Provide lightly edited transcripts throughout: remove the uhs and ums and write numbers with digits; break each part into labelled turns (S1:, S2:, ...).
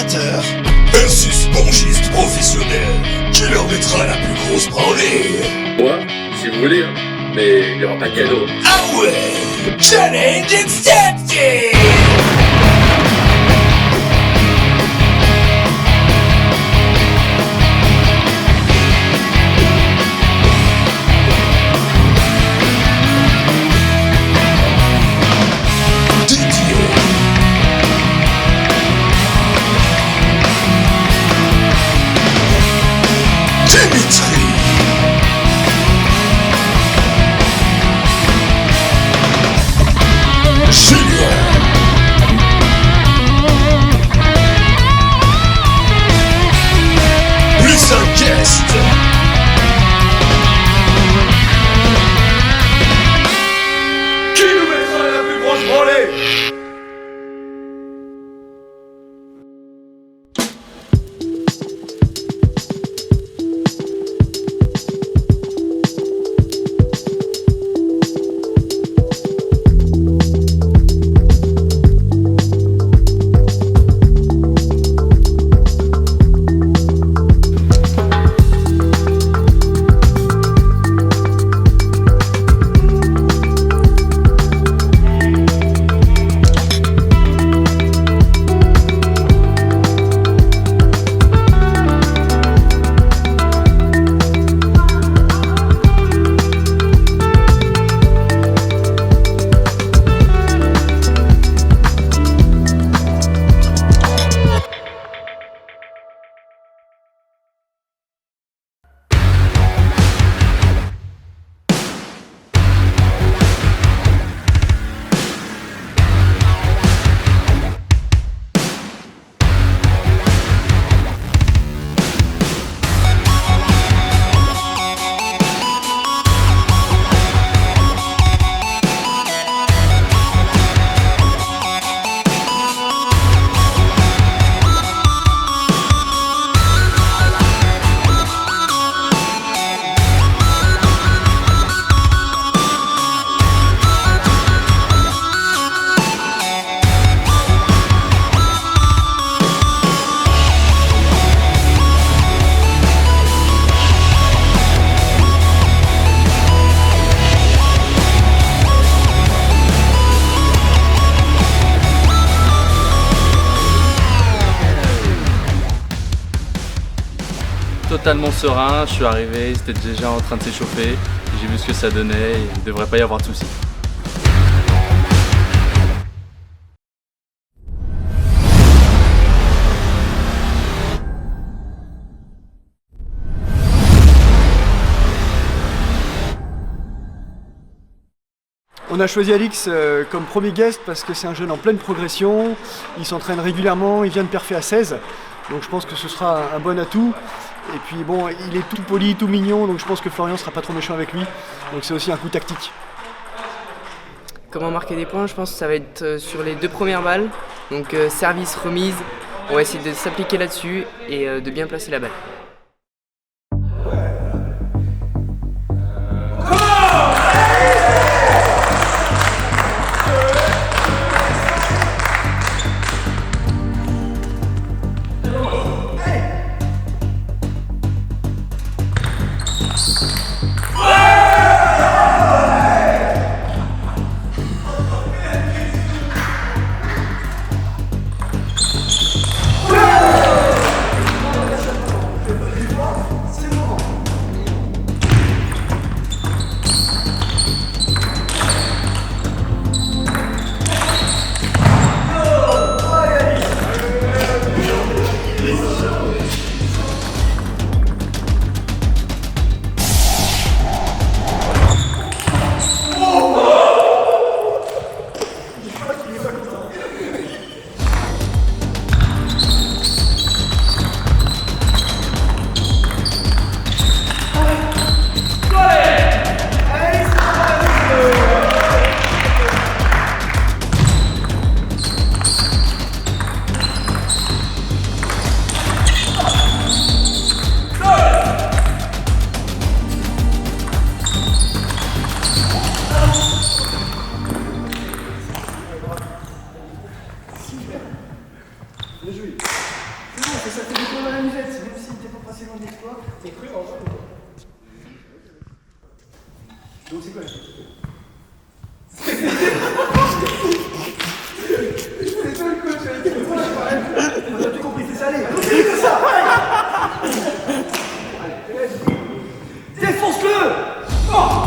S1: amateur versus pongiste professionnel. Qui leur mettra la plus grosse branlée?
S2: Moi, si vous voulez, hein. Mais il y aura pas de cadeau.
S1: Ah ouais! Challenge accepted!
S3: Totalement serein, je suis arrivé, c'était déjà en train de s'échauffer, j'ai vu ce que ça donnait et il ne devrait pas y avoir de soucis.
S4: On a choisi Alix comme premier guest parce que c'est un jeune en pleine progression, il s'entraîne régulièrement, il vient de perfer à 16, donc je pense que ce sera un bon atout. Et puis bon, il est tout poli, tout mignon, donc je pense que Florian sera pas trop méchant avec lui, donc c'est aussi un coup tactique.
S5: Comment marquer des points? Je pense que ça va être sur les 2 premières balles, donc service, remise, on va essayer de s'appliquer là-dessus et de bien placer la balle.
S4: Donc c'est quoi on a tout compris, c'est ça, allez, continue comme ça. Allez, défonce-le. Oh.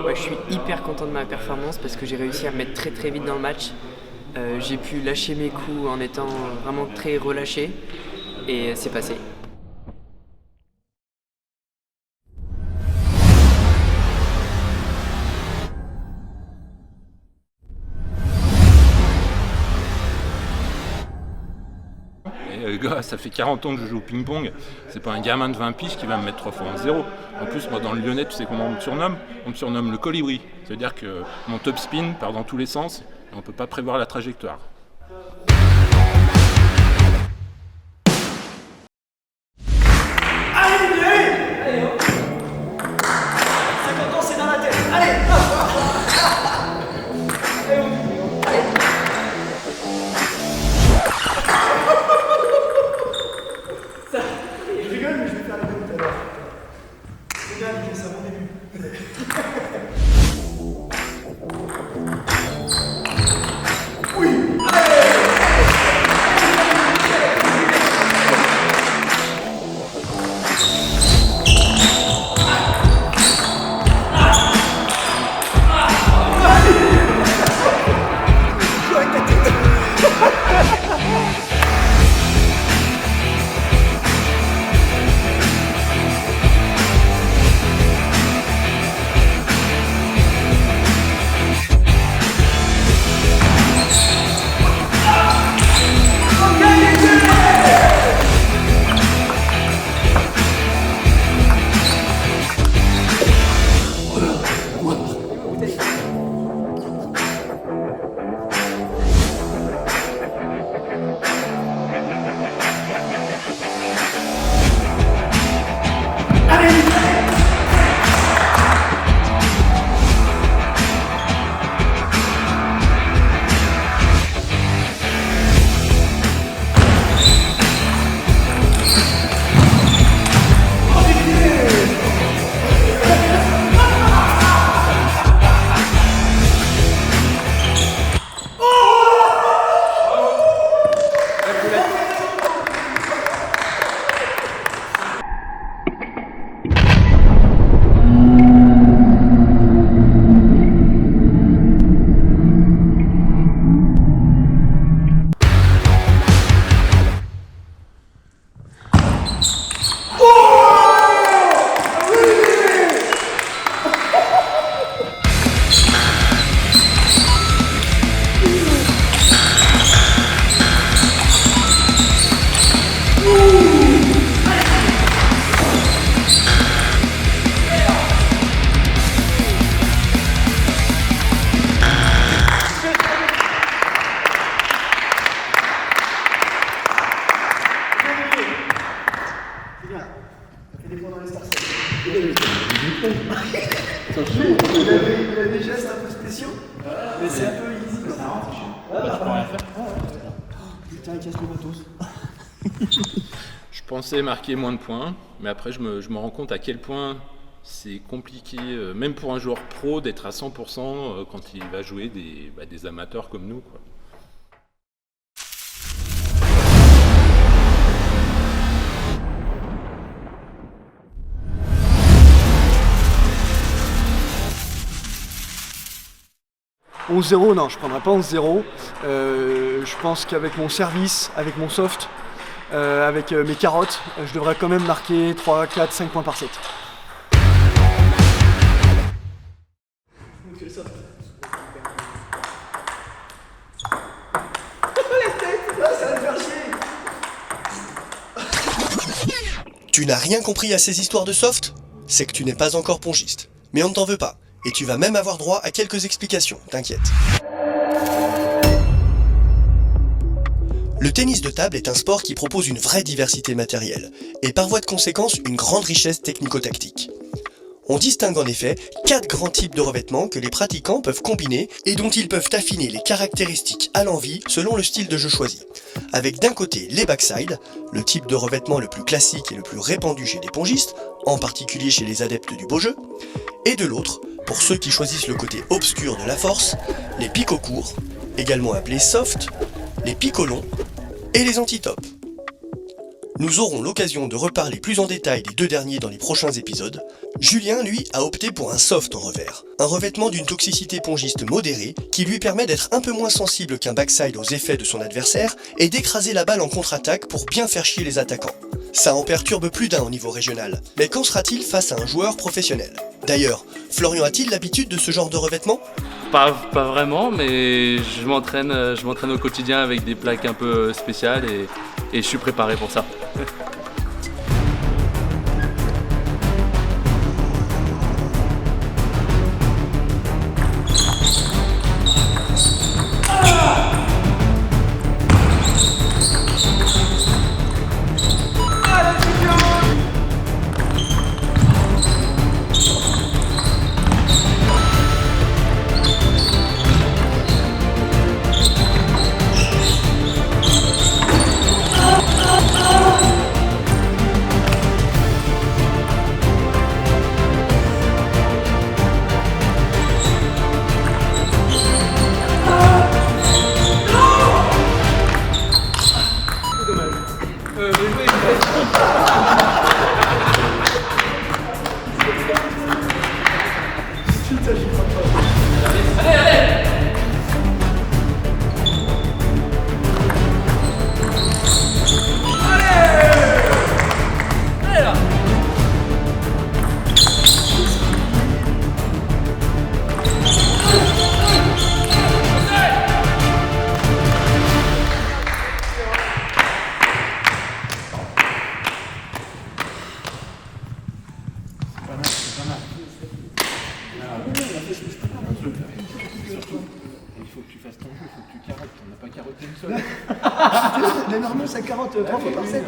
S5: Ouais, je suis hyper content de ma performance parce que j'ai réussi à me mettre très vite dans le match. J'ai pu lâcher mes coups en étant vraiment très relâché et c'est passé.
S6: Gars, ça fait 40 ans que je joue au ping-pong, c'est pas un gamin de 20 piges qui va me mettre 3 fois en 0. En plus, moi dans le Lyonnais, tu sais comment on me surnomme? On me surnomme le colibri. C'est-à-dire que mon top spin part dans tous les sens et on peut pas prévoir la trajectoire.
S4: Allez, 50 ans, c'est dans la tête. Allez. Je rigole, mais je vais faire les deux tout à l'heure. C'est bien, Nicolas, c'est un bon début. Oui. Il a des gestes un peu spéciaux, mais c'est un peu easy. Putain, il casse le matos.
S6: Je pensais marquer moins de points, mais après je me rends compte à quel point c'est compliqué, même pour un joueur pro, d'être à 100% quand il va jouer des amateurs comme nous, quoi.
S4: « 11-0, non, je ne prendrai pas 11-0. Je pense qu'avec mon service, avec mon soft, avec mes carottes, je devrais quand même marquer 3, 4, 5 points par set.
S7: Tu n'as rien compris à ces histoires de soft? C'est que tu n'es pas encore pongiste. Mais on ne t'en veut pas. Et tu vas même avoir droit à quelques explications, t'inquiète. Le tennis de table est un sport qui propose une vraie diversité matérielle, et par voie de conséquence une grande richesse technico-tactique. On distingue en effet 4 grands types de revêtements que les pratiquants peuvent combiner et dont ils peuvent affiner les caractéristiques à l'envi selon le style de jeu choisi. Avec d'un côté les backside, le type de revêtement le plus classique et le plus répandu chez les pongistes, en particulier chez les adeptes du beau jeu, et de l'autre, pour ceux qui choisissent le côté obscur de la force, les picots courts, également appelés soft, les picots longs et les anti-top. Nous aurons l'occasion de reparler plus en détail des deux derniers dans les prochains épisodes. Julien, lui, a opté pour un soft en revers, un revêtement d'une toxicité pongiste modérée qui lui permet d'être un peu moins sensible qu'un backside aux effets de son adversaire et d'écraser la balle en contre-attaque pour bien faire chier les attaquants. Ça en perturbe plus d'un au niveau régional, mais qu'en sera-t-il face à un joueur professionnel? D'ailleurs, Florian a-t-il l'habitude de ce genre de revêtement?
S3: Pas vraiment, mais je m'entraîne au quotidien avec des plaques un peu spéciales et je suis préparé pour ça.
S4: Mais normalement, ça carotte 3 fois par set.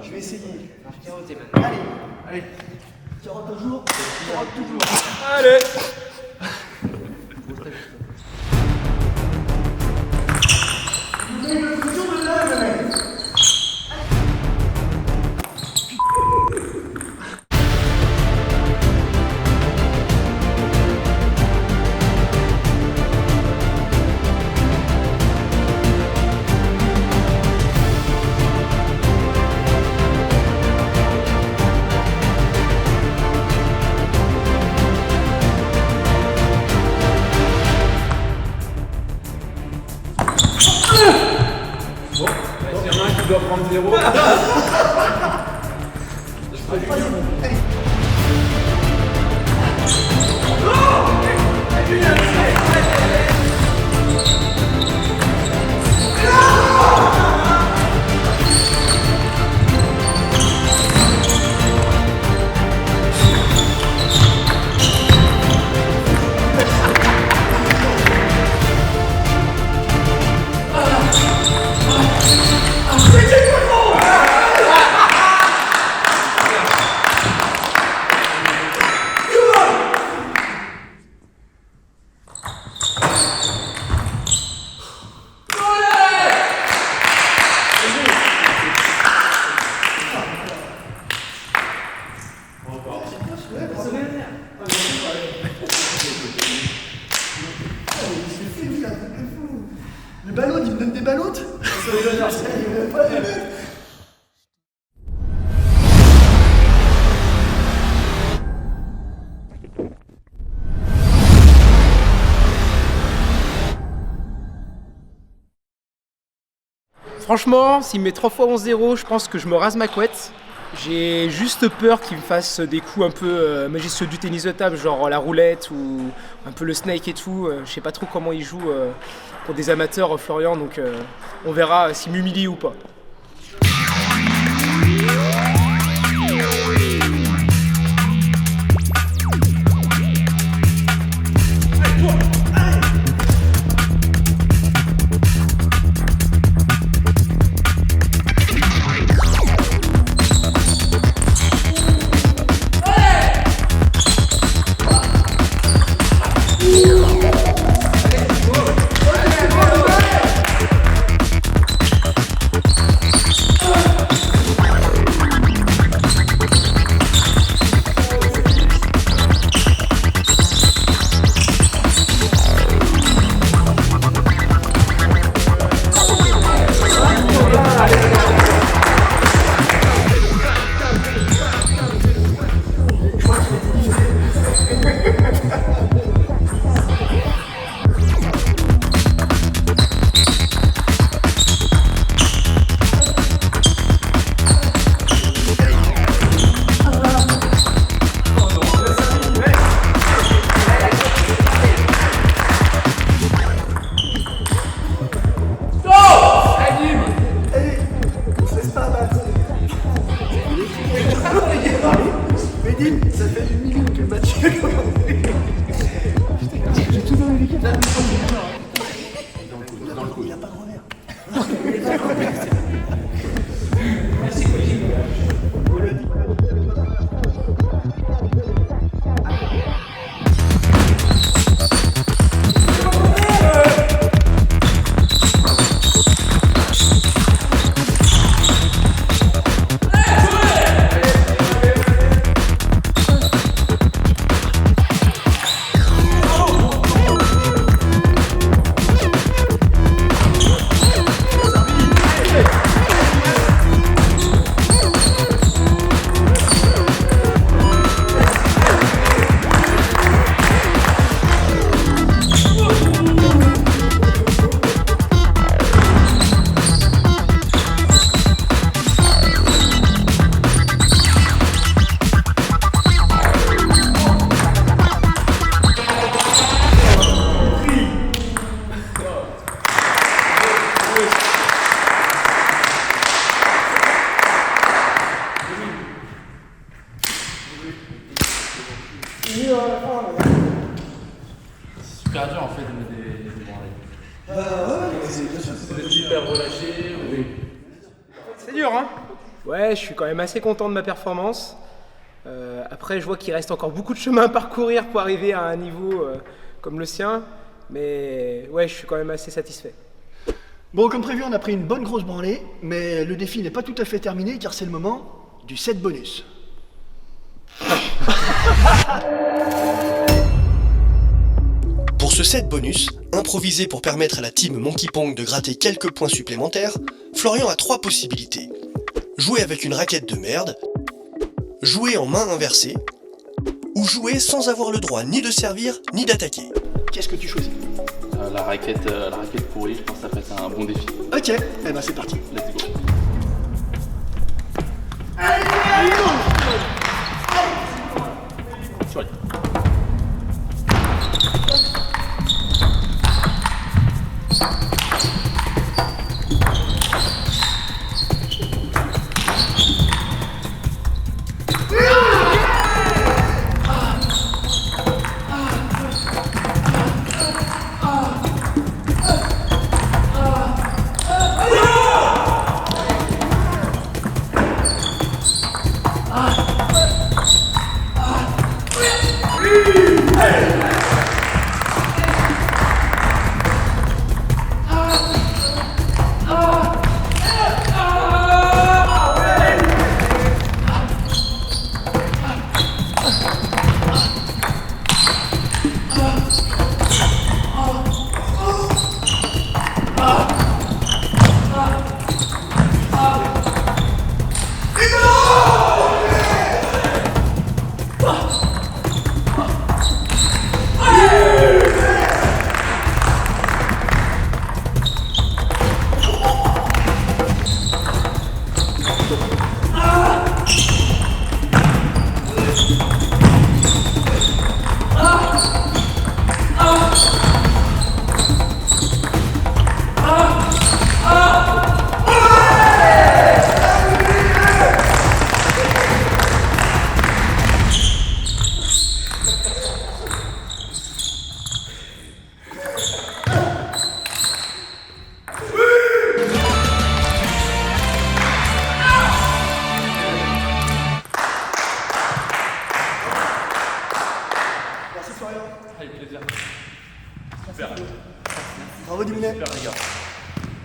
S4: Je vais essayer. Allez. Carotte un jour, carotte toujours. Allez.
S2: Il y en a un qui doit prendre 0.
S4: il donne des ballottes.
S8: Franchement, s'il met 3 fois 11-0, je pense que je me rase ma couette. J'ai juste peur qu'il me fasse des coups un peu majestueux du tennis de table, genre la roulette ou un peu le snake et tout. Je sais pas trop comment il joue pour des amateurs, Florian, donc on verra s'il m'humilie ou pas.
S4: Ça fait 1 minute que le match est commencé. J'ai tout donné l'équipe. Dans le coup, il n'y a pas de revers. Merci.
S3: Super dur en fait de mettre des branlées. Vous êtes hyper relâché ou...
S8: C'est dur, hein? Ouais, je suis quand même assez content de ma performance. Après, je vois qu'il reste encore beaucoup de chemin à parcourir pour arriver à un niveau comme le sien. Mais ouais, je suis quand même assez satisfait.
S4: Bon, comme prévu, on a pris une bonne grosse branlée, mais le défi n'est pas tout à fait terminé car c'est le moment du set bonus.
S7: Pour ce set bonus, improvisé pour permettre à la team Monkey Pong de gratter quelques points supplémentaires, Florian a 3 possibilités. Jouer avec une raquette de merde, jouer en main inversée, ou jouer sans avoir le droit ni de servir ni d'attaquer.
S4: Qu'est-ce que tu choisis?
S3: La raquette pourrie, je pense que ça peut être un bon défi.
S4: Ok, eh ben c'est parti.
S3: Let's go.
S4: Allez, go.
S3: Sorry.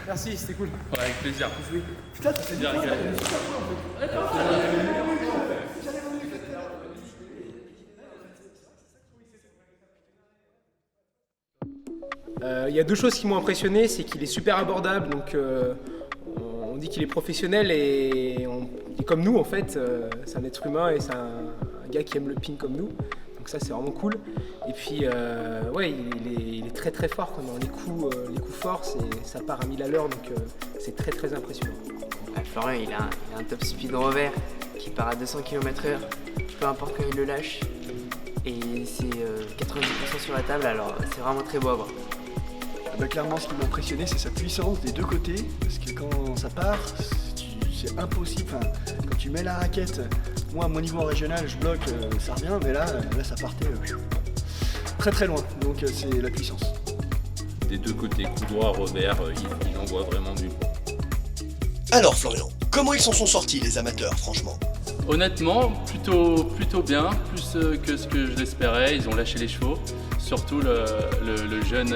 S8: Merci, c'était cool.
S3: Ouais, avec plaisir.
S4: Putain, t'as fait
S3: Bien régalé.
S8: Il y a deux choses qui m'ont impressionné, c'est qu'il est super abordable, donc on dit qu'il est professionnel et il est comme nous en fait, c'est un être humain et c'est un gars qui aime le ping comme nous, donc ça c'est vraiment cool. Et puis ouais, il est très très fort quoi, dans les coups forts, ça part à 1000 à l'heure, donc c'est très très impressionnant.
S5: Florian, il a un top speed revers qui part à 200 km/h, peu importe quand il le lâche, et c'est 90% sur la table, alors c'est vraiment très beau à voir.
S4: Bah, clairement, ce qui m'a impressionné, c'est sa puissance des deux côtés, parce que quand ça part, c'est impossible. Enfin, quand tu mets la raquette, moi à mon niveau en régional, je bloque, ça revient, mais là ça partait très très loin, donc c'est la puissance.
S6: Des deux côtés, coup droit, revers, il envoie vraiment du lourd.
S7: Alors Florian, comment ils s'en sont sortis les amateurs, franchement?
S3: Honnêtement, plutôt bien, plus que ce que je l'espérais. Ils ont lâché les chevaux. Surtout le jeune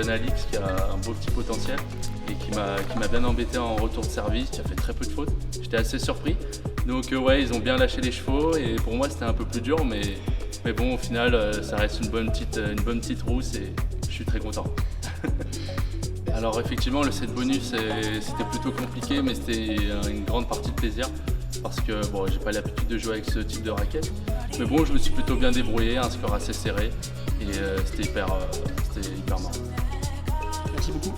S3: Alix qui a un beau petit potentiel et qui m'a bien embêté en retour de service, qui a fait très peu de fautes. J'étais assez surpris. Donc ouais, ils ont bien lâché les chevaux et pour moi c'était un peu plus dur, mais bon, au final ça reste une bonne petite rousse et je suis très content. Alors effectivement, le set bonus c'était plutôt compliqué, mais c'était une grande partie de plaisir. Parce que bon, j'ai pas l'habitude de jouer avec ce type de raquette. Mais bon, je me suis plutôt bien débrouillé, un score assez serré. Et c'était hyper marrant.
S4: Merci beaucoup.